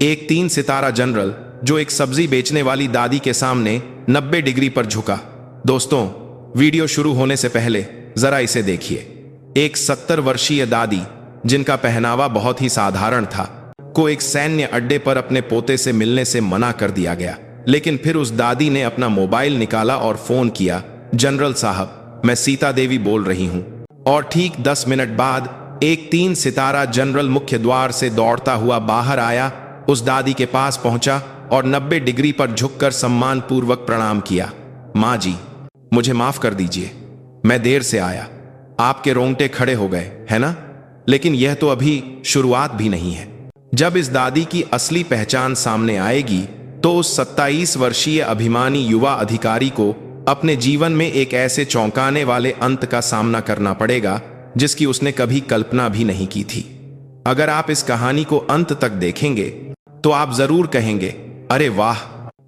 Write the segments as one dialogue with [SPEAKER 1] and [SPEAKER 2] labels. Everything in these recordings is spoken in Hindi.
[SPEAKER 1] एक 3 सितारा जनरल जो एक सब्जी बेचने वाली दादी के सामने 90 डिग्री पर झुका। दोस्तों, वीडियो शुरू होने से पहले जरा इसे देखिए। एक 70 वर्षीय दादी, जिनका पहनावा बहुत ही साधारण था, को एक सैन्य अड्डे पर अपने पोते से मिलने से मना कर दिया गया। लेकिन फिर उस दादी ने अपना मोबाइल निकाला और फोन किया, जनरल साहब, मैं सीता देवी बोल रही हूं। और ठीक 10 मिनट बाद एक 3 सितारा जनरल मुख्य द्वार से दौड़ता हुआ बाहर आया, उस दादी के पास पहुंचा और 90 डिग्री पर झुककर सम्मानपूर्वक प्रणाम किया। माँ जी, मुझे माफ कर दीजिए, मैं देर से आया। आपके रोंगटे खड़े हो गए, है ना? लेकिन यह तो अभी शुरुआत भी नहीं है। जब इस दादी की असली पहचान सामने आएगी तो उस 27 वर्षीय अभिमानी युवा अधिकारी को अपने जीवन में एक ऐसे चौंकाने वाले अंत का सामना करना पड़ेगा जिसकी उसने कभी कल्पना भी नहीं की थी। अगर आप इस कहानी को अंत तक देखेंगे तो आप जरूर कहेंगे, अरे वाह,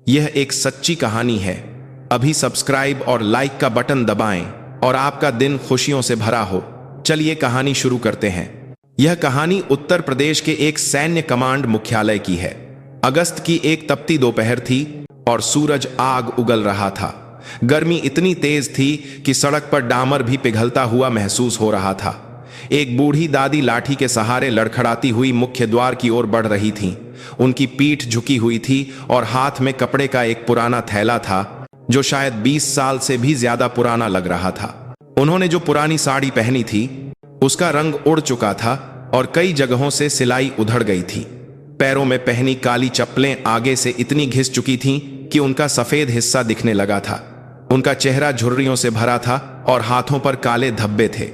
[SPEAKER 1] यह एक सच्ची कहानी है। अभी सब्सक्राइब और लाइक का बटन दबाएं और आपका दिन खुशियों से भरा हो। चलिए कहानी शुरू करते हैं। यह कहानी उत्तर प्रदेश के एक सैन्य कमांड मुख्यालय की है। अगस्त की एक तपती दोपहर थी और सूरज आग उगल रहा था। गर्मी इतनी तेज थी कि सड़क पर डामर भी पिघलता हुआ महसूस हो रहा था। एक बूढ़ी दादी लाठी के सहारे लड़खड़ाती हुई मुख्य द्वार की ओर बढ़ रही थीं। उनकी पीठ झुकी हुई थी और हाथ में कपड़े का एक पुराना थैला था जो शायद 20 साल से भी ज्यादा पुराना लग रहा था। उन्होंने जो पुरानी साड़ी पहनी थी उसका रंग उड़ चुका था और कई जगहों से सिलाई उधड़ गई थी। पैरों में पहनी काली चप्पलें आगे से इतनी घिस चुकी थीं कि उनका सफेद हिस्सा दिखने लगा था। उनका चेहरा झुर्रियों से भरा था और हाथों पर काले धब्बे थे।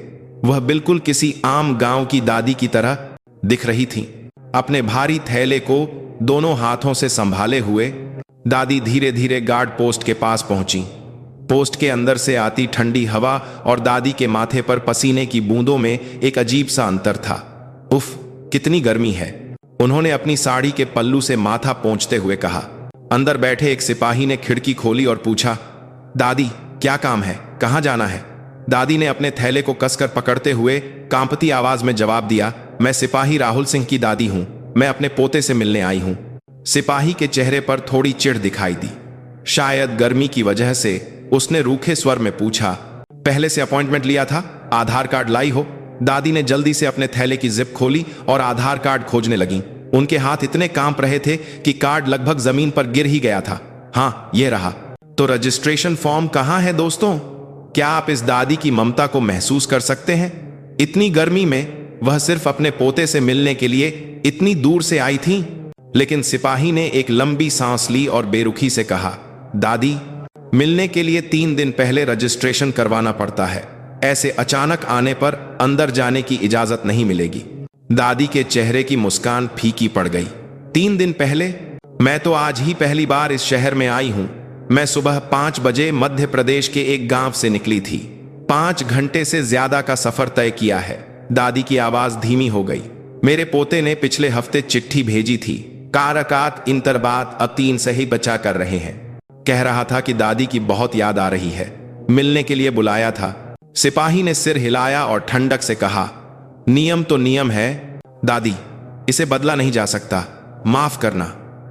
[SPEAKER 1] वह बिल्कुल किसी आम गांव की दादी की तरह दिख रही थीं। अपने भारी थैले को दोनों हाथों से संभाले हुए दादी धीरे धीरे गार्ड पोस्ट के पास पहुंची। पोस्ट के अंदर से आती ठंडी हवा और दादी के माथे पर पसीने की बूंदों में एक अजीब सा अंतर था। उफ, कितनी गर्मी है, उन्होंने अपनी साड़ी के पल्लू से माथा पोंछते हुए कहा। अंदर बैठे एक सिपाही ने खिड़की खोली और पूछा, दादी, क्या काम है, कहाँ जाना है? दादी ने अपने थैले को कसकर पकड़ते हुए कांपती आवाज में जवाब दिया, मैं सिपाही राहुल सिंह की दादी हूं, मैं अपने पोते से मिलने आई हूं। सिपाही के चेहरे पर थोड़ी चिढ़ दिखाई दी। शायद गर्मी की वजह से उसने रूखे स्वर में पूछा, पहले से अपॉइंटमेंट लिया था? आधार कार्ड लाई हो? दादी ने जल्दी से अपने थैले की जिप खोली और आधार कार्ड खोजने लगी। उनके हाथ इतने कांप रहे थे कि कार्ड लगभग जमीन पर गिर ही गया था। हाँ, ये रहा। तो रजिस्ट्रेशन फॉर्म कहाँ है दोस्तों? क्या आप इस दादी की ममता को महसूस कर सकते हैं? इतनी गर्मी में वह सिर्फ अपने पोते से मिलने के लिए इतनी दूर से आई थी। लेकिन सिपाही ने एक लंबी सांस ली और बेरुखी से कहा, दादी, मिलने के लिए 3 दिन पहले रजिस्ट्रेशन करवाना पड़ता है। ऐसे अचानक आने पर अंदर जाने की इजाजत नहीं मिलेगी। दादी के चेहरे की मुस्कान फीकी पड़ गई। 3 दिन पहले? मैं तो आज ही पहली बार इस शहर में आई हूं। मैं सुबह 5 बजे मध्य प्रदेश के एक गांव से निकली थी। 5 घंटे से ज्यादा का सफर तय किया है। दादी की आवाज धीमी हो गई। मेरे पोते ने पिछले हफ्ते चिट्ठी भेजी थी। कारकात इंतरबात अतीन से ही बचा कर रहे हैं। कह रहा था कि दादी की बहुत याद आ रही है, मिलने के लिए बुलाया था। सिपाही ने सिर हिलाया और ठंडक से कहा, नियम तो नियम है दादी, इसे बदला नहीं जा सकता, माफ करना।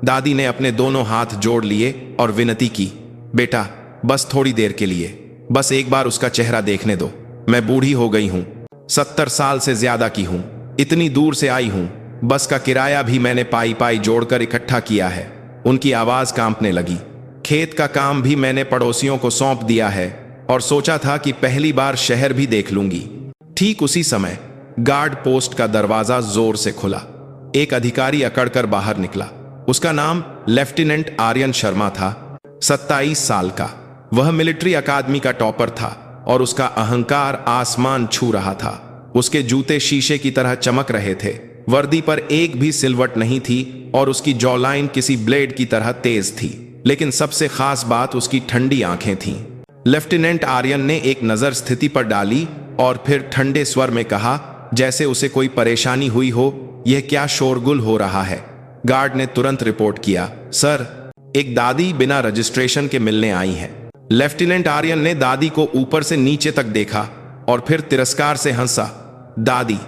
[SPEAKER 1] दादी ने अपने दोनों हाथ जोड़ लिए और विनती की, बेटा, बस थोड़ी देर के लिए, बस एक बार उसका चेहरा देखने दो। मैं बूढ़ी हो गई हूं, 70 साल से ज्यादा की हूं, इतनी दूर से आई हूं, बस का किराया भी मैंने पाई पाई जोड़कर इकट्ठा किया है। उनकी आवाज कांपने लगी। खेत का काम भी मैंने पड़ोसियों को सौंप दिया है और सोचा था कि पहली बार शहर भी देख लूंगी। ठीक उसी समय गार्ड पोस्ट का दरवाजा जोर से खुला। एक अधिकारी अकड़कर बाहर निकला। उसका नाम लेफ्टिनेंट आर्यन शर्मा था, 27 साल का। वह मिलिट्री अकादमी का टॉपर था और उसका अहंकार आसमान छू रहा था। उसके जूते शीशे की तरह चमक रहे थे। वर्दी पर एक भी सिलवट नहीं थी और उसकी जॉलाइन किसी ब्लेड की तरह तेज थी। लेकिन सबसे खास बात उसकी ठंडी आंखें थीं। लेफ्टिनेंट आर्यन ने एक नजर स्थिति पर डाली और फिर ठंडे स्वर में कहा, जैसे उसे कोई परेशानी हुई हो, यह क्या शोरगुल हो रहा है? गार्ड ने तुरंत रिपोर्ट किया, सर, एक दादी बिना रजिस्ट्रेशन के मिलने आई है। लेफ्टिनेंट आर्यन ने दादी को ऊपर से नीचे तक देखा और फिर तिरस्कार से हंसा। दादी,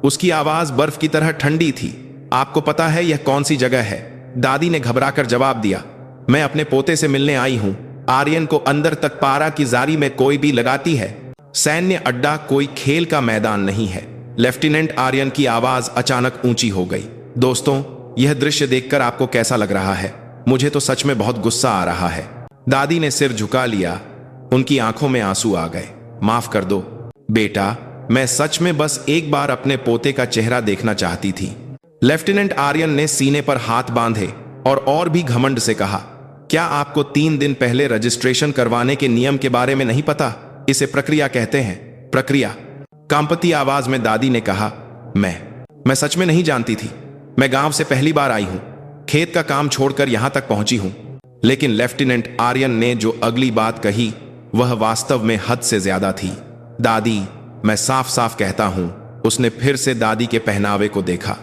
[SPEAKER 1] उसकी आवाज बर्फ की तरह ठंडी थी। आपको पता है यह कौन सी जगह है? दादी ने घबराकर जवाब दिया। मैं अपने पोते से मिलने आई हूं। आर्यन को अंदर तक पारा की जारी में कोई भी लगाती है। सैन्य अड्डा कोई खेल का मैदान नहीं है। लेफ्टिनेंट आर्यन की आवाज अचानक ऊंची हो गई। दोस्तों, यह दृश्य देखकर आपको कैसा लग रहा है? मुझे तो सच में बहुत गुस्सा आ रहा है। दादी ने सिर झुका लिया। उनकी आंखों में आंसू आ गए। माफ कर दो बेटा, मैं सच में बस एक बार अपने पोते का चेहरा देखना चाहती थी। लेफ्टिनेंट आर्यन ने सीने पर हाथ बांधे और भी घमंड से कहा, क्या आपको 3 दिन पहले रजिस्ट्रेशन करवाने के नियम के बारे में नहीं पता? इसे प्रक्रिया कहते हैं। प्रक्रिया? कांपती आवाज में दादी ने कहा, मैं सच में नहीं जानती थी। मैं गांव से पहली बार आई हूं। खेत का काम छोड़कर यहां तक पहुंची हूं। लेकिन लेफ्टिनेंट आर्यन ने जो अगली बात कही वह वास्तव में हद से ज्यादा थी। दादी, मैं साफ साफ कहता हूं। उसने फिर से दादी के पहनावे को देखा।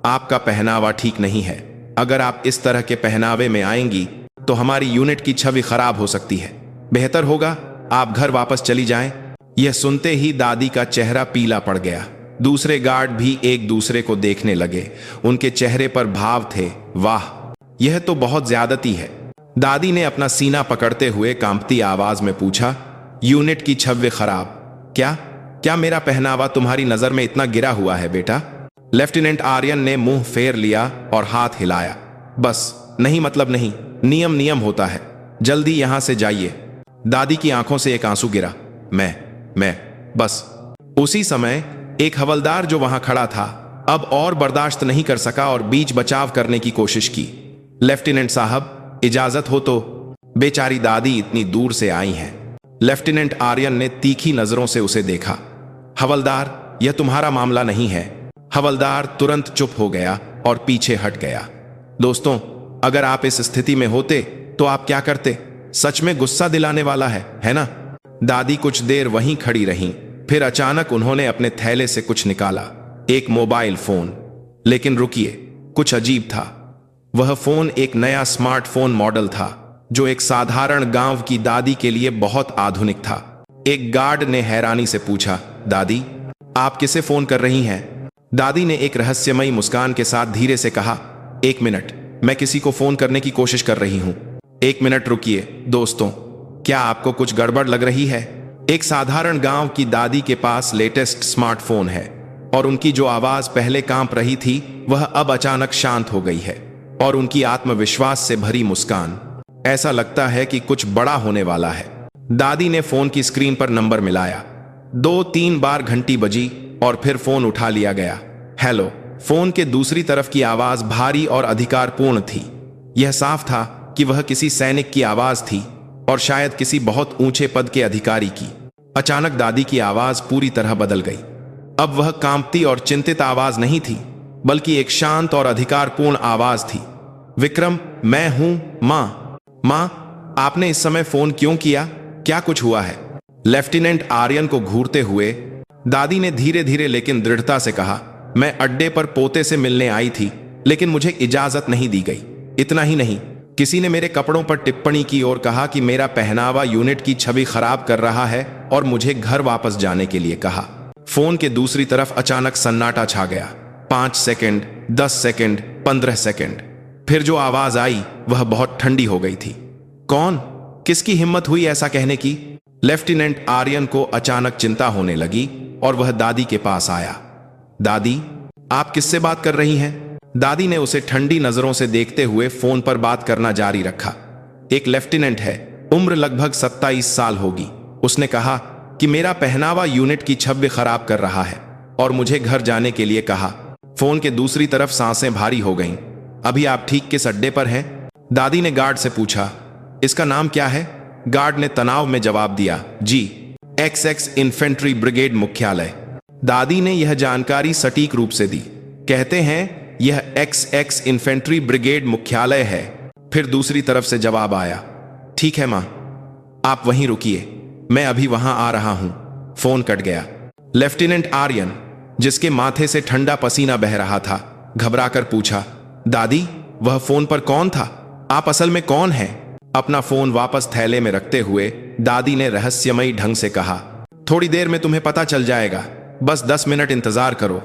[SPEAKER 1] आपका पहनावा ठीक नहीं है। अगर आप इस तरह के पहनावे में आएंगी तो हमारी यूनिट की छवि खराब हो सकती है। बेहतर होगा आप घर वापस चली जाएं। यह सुनते ही दादी का चेहरा पीला पड़ गया। दूसरे गार्ड भी एक दूसरे को देखने लगे। उनके चेहरे पर भाव थे, वाह, यह तो बहुत ज्यादती है। दादी ने अपना सीना पकड़ते हुए कांपती आवाज में पूछा, यूनिट की छवि खराब? क्या मेरा पहनावा तुम्हारी नजर में इतना गिरा हुआ है बेटा? लेफ्टिनेंट आर्यन ने मुंह फेर लिया और हाथ हिलाया। बस नहीं, मतलब नहीं। नियम होता है। जल्दी यहां से जाइए। दादी की आंखों से एक आंसू गिरा। मैं बस। उसी समय एक हवलदार जो वहां खड़ा था अब और बर्दाश्त नहीं कर सका और बीच बचाव करने की कोशिश की। लेफ्टिनेंट साहब, इजाजत हो तो? बेचारी दादी इतनी दूर से आई हैं। लेफ्टिनेंट आर्यन ने तीखी नजरों से उसे देखा। हवलदार, यह तुम्हारा मामला नहीं है। हवलदार तुरंत चुप हो गया और पीछे हट गया। दोस्तों, अगर आप इस स्थिति में होते तो आप क्या करते? सच में गुस्सा दिलाने वाला है ना? दादी कुछ देर वहीं खड़ी रहीं। फिर अचानक उन्होंने अपने थैले से कुछ निकाला, एक मोबाइल फोन। लेकिन रुकिए, कुछ अजीब था। वह फोन एक नया स्मार्टफोन मॉडल था जो एक साधारण गांव की दादी के लिए बहुत आधुनिक था। एक गार्ड ने हैरानी से पूछा, दादी, आप किसे फोन कर रही हैं? दादी ने एक रहस्यमयी मुस्कान के साथ धीरे से कहा, 1 मिनट, मैं किसी को फोन करने की कोशिश कर रही हूं। 1 मिनट रुकिए। दोस्तों, क्या आपको कुछ गड़बड़ लग रही है? एक साधारण गांव की दादी के पास लेटेस्ट स्मार्टफोन है और उनकी जो आवाज पहले कांप रही थी वह अब अचानक शांत हो गई है। और उनकी आत्मविश्वास से भरी मुस्कान, ऐसा लगता है कि कुछ बड़ा होने वाला है। दादी ने फोन की स्क्रीन पर नंबर मिलाया। 2-3 बार घंटी बजी और फिर फोन उठा लिया गया। हेलो। फोन के दूसरी तरफ की आवाज भारी और अधिकारपूर्ण थी। यह साफ था कि वह किसी सैनिक की आवाज थी और शायद किसी बहुत ऊंचे पद के अधिकारी की। अचानक दादी की आवाज पूरी तरह बदल गई। अब वह कांपती और चिंतित आवाज नहीं थी, बल्कि एक शांत और अधिकारपूर्ण आवाज थी। विक्रम, मैं हूं मां, आपने इस समय फोन क्यों किया? क्या कुछ हुआ है? लेफ्टिनेंट आर्यन को घूरते हुए दादी ने धीरे धीरे लेकिन दृढ़ता से कहा, मैं अड्डे पर पोते से मिलने आई थी, लेकिन मुझे इजाजत नहीं दी गई। इतना ही नहीं, किसी ने मेरे कपड़ों पर टिप्पणी की और कहा कि मेरा पहनावा यूनिट की छवि खराब कर रहा है और मुझे घर वापस जाने के लिए कहा। फोन के दूसरी तरफ अचानक सन्नाटा छा गया। 5 सेकंड, 10 सेकंड, 15 सेकंड। फिर जो आवाज आई वह बहुत ठंडी हो गई थी। कौन? किसकी हिम्मत हुई ऐसा कहने की? लेफ्टिनेंट आर्यन को अचानक चिंता होने लगी और वह दादी के पास आया। दादी, आप किससे बात कर रही हैं? दादी ने उसे ठंडी नजरों से देखते हुए फोन पर बात करना जारी रखा। एक लेफ्टिनेंट है, उम्र लगभग 27 साल होगी। उसने कहा कि मेरा पहनावा यूनिट की छवि खराब कर रहा है और मुझे घर जाने के लिए कहा। फोन के दूसरी तरफ सांसें भारी हो गईं। अभी आप ठीक किस अड्डे पर हैं? दादी ने गार्ड से पूछा। इसका नाम क्या है? गार्ड ने तनाव में जवाब दिया, जी, XX इन्फेंट्री ब्रिगेड मुख्यालय। दादी ने यह जानकारी सटीक रूप से दी। कहते हैं यह XX इन्फेंट्री ब्रिगेड मुख्यालय है। फिर दूसरी तरफ से जवाब आया, ठीक है मां, आप वहीं रुकिए, मैं अभी वहां आ रहा हूं। फोन कट गया। लेफ्टिनेंट आर्यन, जिसके माथे से ठंडा पसीना बह रहा था, घबराकर पूछा, दादी, वह फोन पर कौन था? आप असल में कौन हैं? अपना फोन वापस थैले में रखते हुए दादी ने रहस्यमयी ढंग से कहा, थोड़ी देर में तुम्हें पता चल जाएगा, बस 10 मिनट इंतजार करो।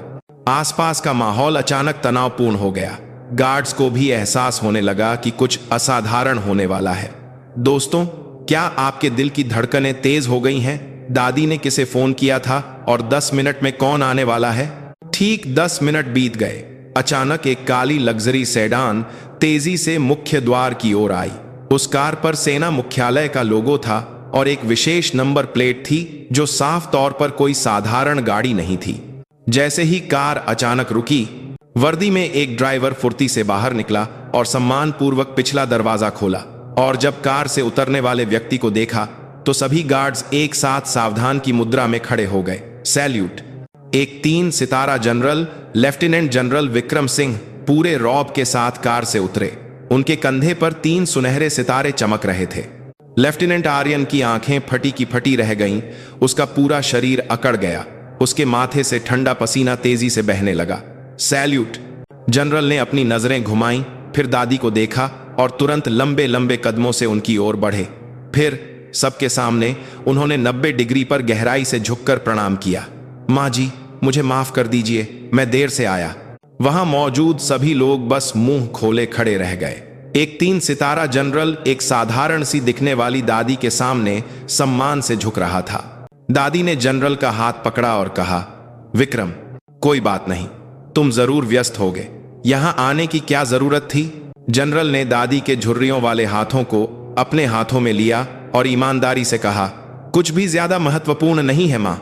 [SPEAKER 1] आसपास का माहौल अचानक तनावपूर्ण हो गया। गार्ड्स को भी एहसास होने लगा कि कुछ असाधारण होने वाला है। दोस्तों, क्या आपके दिल की धड़कनें तेज हो गई हैं? दादी ने किसे फोन किया था और 10 मिनट में कौन आने वाला है? ठीक 10 मिनट बीत गए। अचानक एक काली लग्जरी सेडान तेजी से मुख्य द्वार की ओर आई। उस कार पर सेना मुख्यालय का लोगो था और एक विशेष नंबर प्लेट थी जो साफ तौर पर कोई साधारण गाड़ी नहीं थी। जैसे ही कार अचानक रुकी, वर्दी में एक ड्राइवर फुर्ती से बाहर निकला और सम्मानपूर्वक पिछला दरवाजा खोला, और जब कार से उतरने वाले व्यक्ति को देखा तो सभी गार्ड्स एक साथ सावधान की मुद्रा में खड़े हो गए। सैल्यूट। एक 3 सितारा general lieutenant general Vikram Singh पूरे रौब के साथ कार से उतरे। उनके कंधे पर 3 सुनहरे सितारे चमक रहे थे। लेफ्टिनेंट आर्यन की आंखें फटी की फटी रह गईं। उसका पूरा शरीर अकड़ गया। उसके माथे से ठंडा पसीना तेजी से बहने लगा। सैल्यूट। जनरल ने अपनी नजरें घुमाईं, फिर दादी को देखा और तुरंत लंबे लंबे कदमों से उनकी ओर बढ़े। फिर सबके सामने उन्होंने 90 डिग्री पर गहराई से झुककर प्रणाम किया। माँ जी, मुझे माफ कर दीजिए, मैं देर से आया। वहां मौजूद सभी लोग बस मुंह खोले खड़े रह गए। एक 3 सितारा जनरल एक साधारण सी दिखने वाली दादी के सामने सम्मान से झुक रहा था। दादी ने जनरल का हाथ पकड़ा और कहा, विक्रम, कोई बात नहीं, तुम जरूर व्यस्त होगे। यहां आने की क्या जरूरत थी? जनरल ने दादी के झुर्रियों वाले हाथों को अपने हाथों में लिया और ईमानदारी से कहा, कुछ भी ज्यादा महत्वपूर्ण नहीं है मां।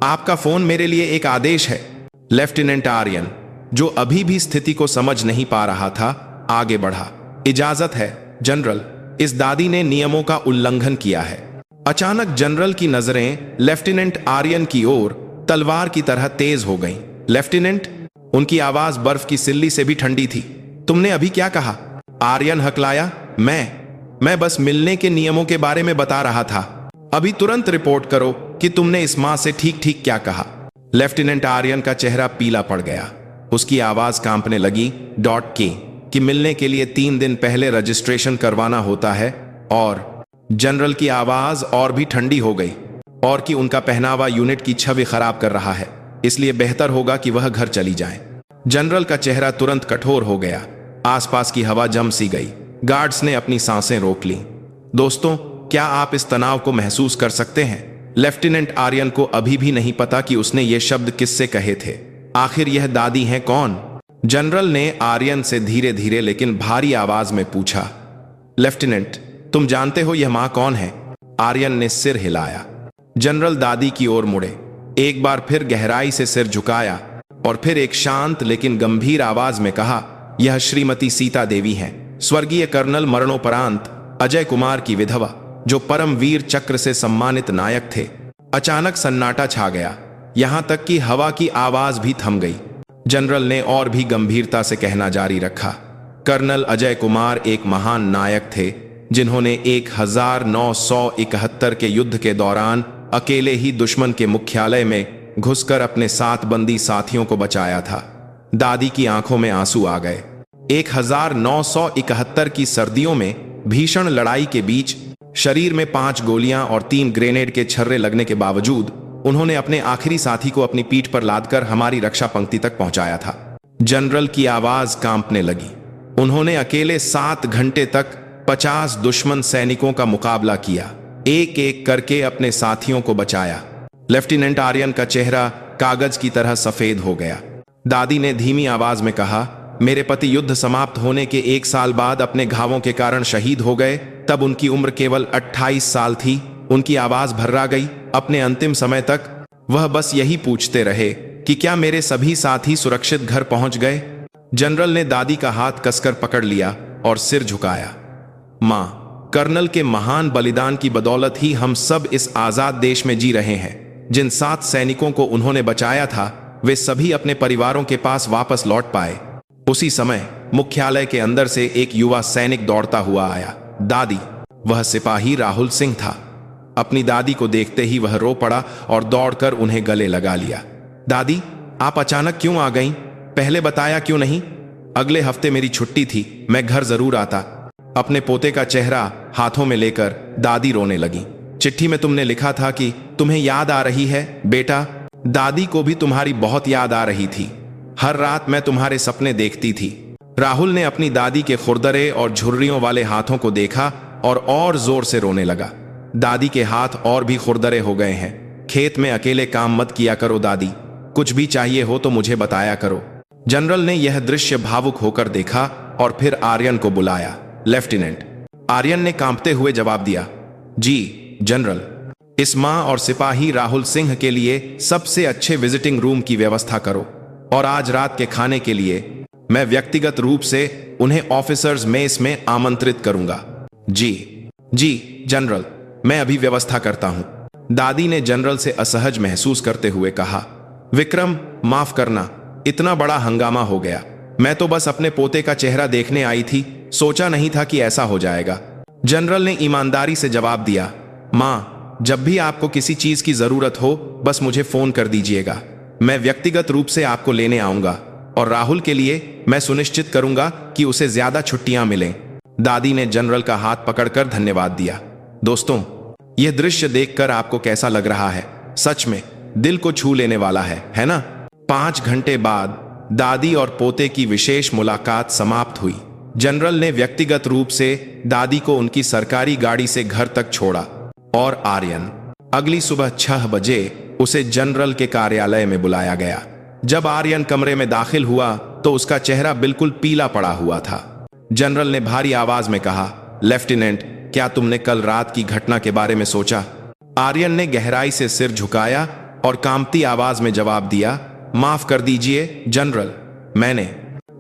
[SPEAKER 1] आपका फोन मेरे लिए एक आदेश है। लेफ्टिनेंट आर्यन, जो अभी भी स्थिति को समझ नहीं पा रहा था, आगे बढ़ा। इजाजत है जनरल, इस दादी ने नियमों का उल्लंघन किया है। अचानक जनरल की नजरें लेफ्टिनेंट आर्यन की ओर तलवार की तरह तेज हो गईं। लेफ्टिनेंट, उनकी आवाज बर्फ की सिल्ली से भी ठंडी थी। तुमने अभी क्या कहा? आर्यन हकलाया। मैं बस मिलने के नियमों के बारे में बता रहा था। अभी तुरंत रिपोर्ट करो कि तुमने इस मां से ठीक ठीक क्या कहा। लेफ्टिनेंट आर्यन का चेहरा पीला पड़ गया। उसकी आवाज कांपने लगी। कि मिलने के लिए 3 दिन पहले रजिस्ट्रेशन करवाना होता है। और जनरल की आवाज और भी ठंडी हो गई। और कि उनका पहनावा यूनिट की छवि खराब कर रहा है, इसलिए बेहतर होगा कि वह घर चली जाए। जनरल का चेहरा तुरंत कठोर हो गया। आसपास की हवा जम सी गई। गार्ड्स ने अपनी सांसें रोक लीं। दोस्तों, क्या आप इस तनाव को महसूस कर सकते हैं? लेफ्टिनेंट आर्यन को अभी भी नहीं पता कि उसने ये शब्द किससे कहे थे। आखिर यह दादी है कौन? जनरल ने आर्यन से धीरे धीरे लेकिन भारी आवाज में पूछा, लेफ्टिनेंट, तुम जानते हो यह मां कौन है? आर्यन ने सिर हिलाया। जनरल दादी की ओर मुड़े, एक बार फिर गहराई से सिर झुकाया और फिर एक शांत लेकिन गंभीर आवाज में कहा, यह श्रीमती सीता देवी हैं, स्वर्गीय कर्नल मरणोपरांत अजय कुमार की विधवा, जो परमवीर चक्र से सम्मानित नायक थे। अचानक सन्नाटा छा गया, यहां तक कि हवा की आवाज भी थम गई। जनरल ने और भी गंभीरता से कहना जारी रखा, कर्नल अजय कुमार एक महान नायक थे, जिन्होंने 1971 के युद्ध के दौरान अकेले ही दुश्मन के मुख्यालय में घुसकर अपने 7 बंदी साथियों को बचाया था। दादी की आंखों में आंसू आ गए। 1971 की सर्दियों में भीषण लड़ाई के बीच शरीर में 5 गोलियां और 3 ग्रेनेड के छर्रे लगने के बावजूद उन्होंने अपने आखिरी साथी को अपनी पीठ पर लादकर हमारी रक्षा पंक्ति तक पहुंचाया था। जनरल की आवाज कांपने लगी। उन्होंने अकेले 7 घंटे तक 50 दुश्मन सैनिकों का मुकाबला किया, एक एक करके अपने साथियों को बचाया। लेफ्टिनेंट आर्यन का चेहरा कागज की तरह सफेद हो गया। दादी ने धीमी आवाज में कहा, मेरे पति युद्ध समाप्त होने के 1 साल बाद अपने घावों के कारण शहीद हो गए। तब उनकी उम्र केवल 28 साल थी। उनकी आवाज भर्रा गई। अपने अंतिम समय तक वह बस यही पूछते रहे कि क्या मेरे सभी साथी सुरक्षित घर पहुंच गए। जनरल ने दादी का हाथ कसकर पकड़ लिया और सिर झुकाया। मां, कर्नल के महान बलिदान की बदौलत ही हम सब इस आजाद देश में जी रहे हैं। जिन 7 सैनिकों को उन्होंने बचाया था, वे सभी अपने परिवारों के पास वापस लौट पाए। उसी समय मुख्यालय के अंदर से एक युवा सैनिक दौड़ता हुआ आया। दादी, वह सिपाही राहुल सिंह था। अपनी दादी को देखते ही वह रो पड़ा और दौड़कर उन्हें गले लगा लिया। दादी, आप अचानक क्यों आ गईं? पहले बताया क्यों नहीं? अगले हफ्ते मेरी छुट्टी थी, मैं घर जरूर आता। अपने पोते का चेहरा हाथों में लेकर दादी रोने लगी। चिट्ठी में तुमने लिखा था कि तुम्हें याद आ रही है बेटा। दादी को भी तुम्हारी बहुत याद आ रही थी। हर रात मैं तुम्हारे सपने देखती थी। राहुल ने अपनी दादी के खुरदरे और झुर्रियों वाले हाथों को देखा और जोर से रोने लगा। दादी के हाथ और भी खुरदरे हो गए हैं। खेत में अकेले काम मत किया करो दादी, कुछ भी चाहिए हो तो मुझे बताया करो। जनरल ने यह दृश्य भावुक होकर देखा और फिर आर्यन को बुलाया। लेफ्टिनेंट। आर्यन ने कांपते हुए जवाब दिया, जी जनरल। इस मां और सिपाही राहुल सिंह के लिए सबसे अच्छे विजिटिंग रूम की व्यवस्था करो और आज रात के खाने के लिए मैं व्यक्तिगत रूप से उन्हें ऑफिसर्स मेस में आमंत्रित करूंगा। जी जनरल, मैं अभी व्यवस्था करता हूं। दादी ने जनरल से असहज महसूस करते हुए कहा, विक्रम माफ करना, इतना बड़ा हंगामा हो गया। मैं तो बस अपने पोते का चेहरा देखने आई थी, सोचा नहीं था कि ऐसा हो जाएगा। जनरल ने ईमानदारी से जवाब दिया, मां, जब भी आपको किसी चीज की जरूरत हो बस मुझे फोन कर दीजिएगा। मैं व्यक्तिगत रूप से आपको लेने आऊंगा और राहुल के लिए मैं सुनिश्चित करूंगा कि उसे ज्यादा छुट्टियां मिलें। दादी ने जनरल का हाथ पकड़कर धन्यवाद दिया। दोस्तों, यह दृश्य देखकर आपको कैसा लग रहा है? सच में दिल को छू लेने वाला है ना? 5 घंटे बाद दादी और पोते की विशेष मुलाकात समाप्त हुई। जनरल ने व्यक्तिगत रूप से दादी को उनकी सरकारी गाड़ी से घर तक छोड़ा और आर्यन अगली सुबह 6 बजे उसे जनरल के कार्यालय में बुलाया गया। जब आर्यन कमरे में दाखिल हुआ तो उसका चेहरा बिल्कुल पीला पड़ा हुआ था। जनरल ने भारी आवाज में कहा, लेफ्टिनेंट, क्या तुमने कल रात की घटना के बारे में सोचा? आर्यन ने गहराई से सिर झुकाया और कांपती आवाज में जवाब दिया, माफ कर दीजिए जनरल,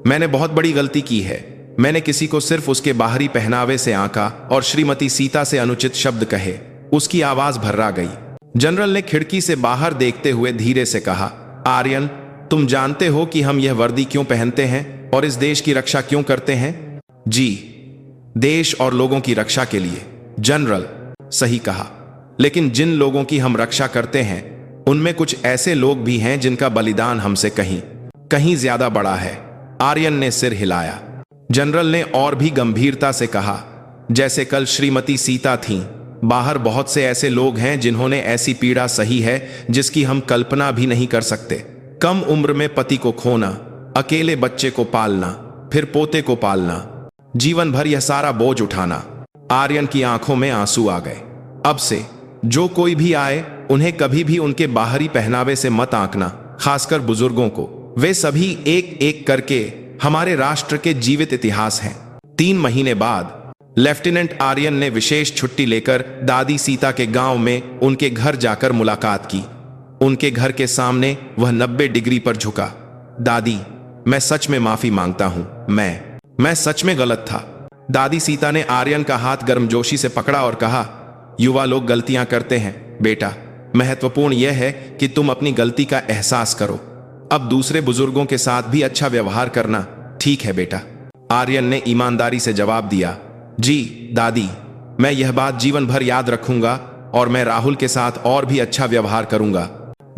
[SPEAKER 1] मैंने बहुत बड़ी गलती की है। मैंने किसी को सिर्फ उसके बाहरी पहनावे से आंका और श्रीमती सीता से अनुचित शब्द कहे। उसकी आवाज भर्रा गई। जनरल ने खिड़की से बाहर देखते हुए धीरे से कहा, आर्यन, तुम जानते हो कि हम यह वर्दी क्यों पहनते हैं और इस देश की रक्षा क्यों करते हैं? जी, देश और लोगों की रक्षा के लिए। जनरल, सही कहा, लेकिन जिन लोगों की हम रक्षा करते हैं उनमें कुछ ऐसे लोग भी हैं जिनका बलिदान हमसे कहीं ज्यादा बड़ा है। आर्यन ने सिर हिलाया। जनरल ने और भी गंभीरता से कहा, जैसे कल श्रीमती सीता थीं, बाहर बहुत से ऐसे लोग हैं जिन्होंने ऐसी पीड़ा सही है जिसकी हम कल्पना भी नहीं कर सकते। कम उम्र में पति को खोना, अकेले बच्चे को पालना, फिर पोते को पालना, जीवन भर यह सारा बोझ उठाना। आर्यन की आंखों में आंसू आ गए। अब से जो कोई भी आए उन्हें कभी भी उनके बाहरी पहनावे से मत आंकना, खासकर बुजुर्गों को। वे सभी एक एक करके हमारे राष्ट्र के जीवित इतिहास हैं। 3 महीने बाद लेफ्टिनेंट आर्यन ने विशेष छुट्टी लेकर दादी सीता के गांव में उनके घर जाकर मुलाकात की। उनके घर के सामने वह 90 डिग्री पर झुका। दादी, मैं सच में माफी मांगता हूं। मैं सच में गलत था। दादी सीता ने आर्यन का हाथ गर्मजोशी से पकड़ा और कहा, युवा लोग गलतियां करते हैं बेटा। महत्वपूर्ण यह है कि तुम अपनी गलती का एहसास करो। अब दूसरे बुजुर्गों के साथ भी अच्छा व्यवहार करना, ठीक है बेटा? आर्यन ने ईमानदारी से जवाब दिया, जी दादी, मैं यह बात जीवन भर याद रखूंगा और मैं राहुल के साथ और भी अच्छा व्यवहार करूंगा।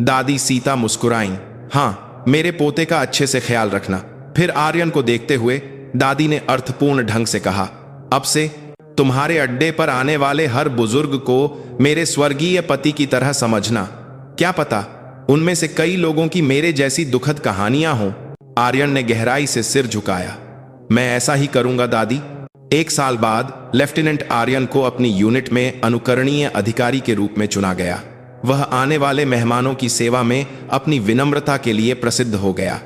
[SPEAKER 1] दादी सीता मुस्कुराईं, हाँ, मेरे पोते का अच्छे से ख्याल रखना। फिर आर्यन को देखते हुए दादी ने अर्थपूर्ण ढंग से कहा, अब से तुम्हारे अड्डे पर आने वाले हर बुजुर्ग को मेरे स्वर्गीय पति की तरह समझना। क्या पता उनमें से कई लोगों की मेरे जैसी दुखद कहानियां हों। आर्यन ने गहराई से सिर झुकाया। मैं ऐसा ही करूंगा दादी। 1 साल बाद लेफ्टिनेंट आर्यन को अपनी यूनिट में अनुकरणीय अधिकारी के रूप में चुना गया। वह आने वाले मेहमानों की सेवा में अपनी विनम्रता के लिए प्रसिद्ध हो गया।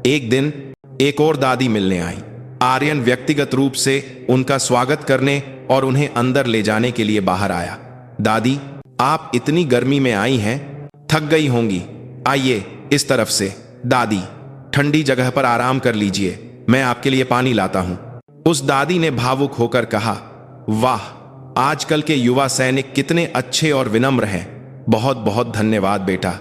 [SPEAKER 1] एक दिन एक और दादी मिलने आई। आर्यन व्यक्तिगत रूप से उनका स्वागत करने और उन्हें अंदर ले जाने के लिए बाहर आया। दादी, आप इतनी गर्मी में आई हैं, थक गई होंगी। आइए इस तरफ से। दादी, ठंडी जगह पर आराम कर लीजिए, मैं आपके लिए पानी लाता हूं। उस दादी ने भावुक होकर कहा, वाह, आजकल के युवा सैनिक कितने अच्छे और विनम्र हैं। बहुत बहुत धन्यवाद बेटा।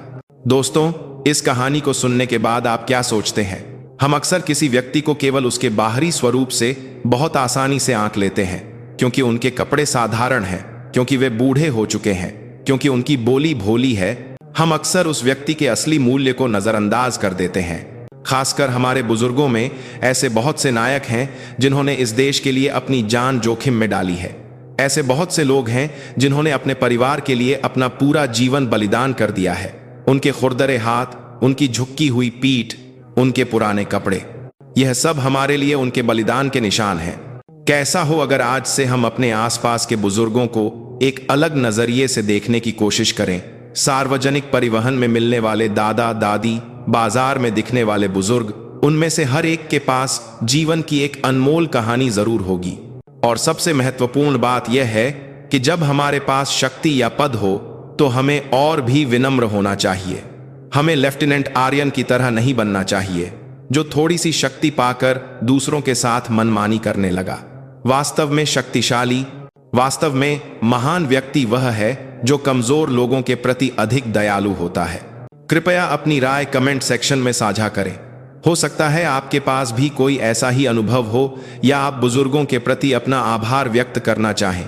[SPEAKER 1] दोस्तों, इस कहानी को सुनने के बाद आप क्या सोचते हैं? हम अक्सर किसी व्यक्ति को केवल उसके बाहरी स्वरूप से बहुत आसानी से आंक लेते हैं, क्योंकि उनके कपड़े साधारण हैं, क्योंकि वे बूढ़े हो चुके हैं, क्योंकि उनकी बोली भोली है। हम अक्सर उस व्यक्ति के असली मूल्य को नजरअंदाज कर देते हैं। खासकर हमारे बुजुर्गों में ऐसे बहुत से नायक हैं जिन्होंने इस देश के लिए अपनी जान जोखिम में डाली है। ऐसे बहुत से लोग हैं जिन्होंने अपने परिवार के लिए अपना पूरा जीवन बलिदान कर दिया है। उनके खुरदरे हाथ, उनकी झुकी हुई पीठ उनके पुराने कपड़े, यह सब हमारे लिए उनके बलिदान के निशान हैं। कैसा हो अगर आज से हम अपने आसपास के बुजुर्गों को एक अलग नजरिए से देखने की कोशिश करें। सार्वजनिक परिवहन में मिलने वाले दादा दादी, बाजार में दिखने वाले बुजुर्ग, उनमें से हर एक के पास जीवन की एक अनमोल कहानी जरूर होगी। और सबसे महत्वपूर्ण बात यह है कि जब हमारे पास शक्ति या पद हो तो हमें और भी विनम्र होना चाहिए। हमें लेफ्टिनेंट आर्यन की तरह नहीं बनना चाहिए, जो थोड़ी सी शक्ति पाकर दूसरों के साथ मनमानी करने लगा। वास्तव में महान व्यक्ति वह है जो कमजोर लोगों के प्रति अधिक दयालु होता है। कृपया अपनी राय कमेंट सेक्शन में साझा करें। हो सकता है आपके पास भी कोई ऐसा ही अनुभव हो या आप बुजुर्गों के प्रति अपना आभार व्यक्त करना चाहें।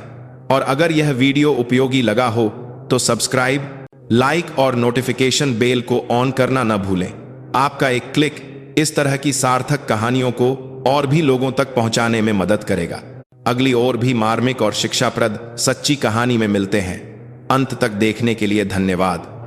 [SPEAKER 1] और अगर यह वीडियो उपयोगी लगा हो तो सब्सक्राइब, लाइक और नोटिफिकेशन बेल को ऑन करना न भूलें। आपका एक क्लिक इस तरह की सार्थक कहानियों को और भी लोगों तक पहुंचाने में मदद करेगा। अगली और भी मार्मिक और शिक्षाप्रद सच्ची कहानी में मिलते हैं। अंत तक देखने के लिए धन्यवाद।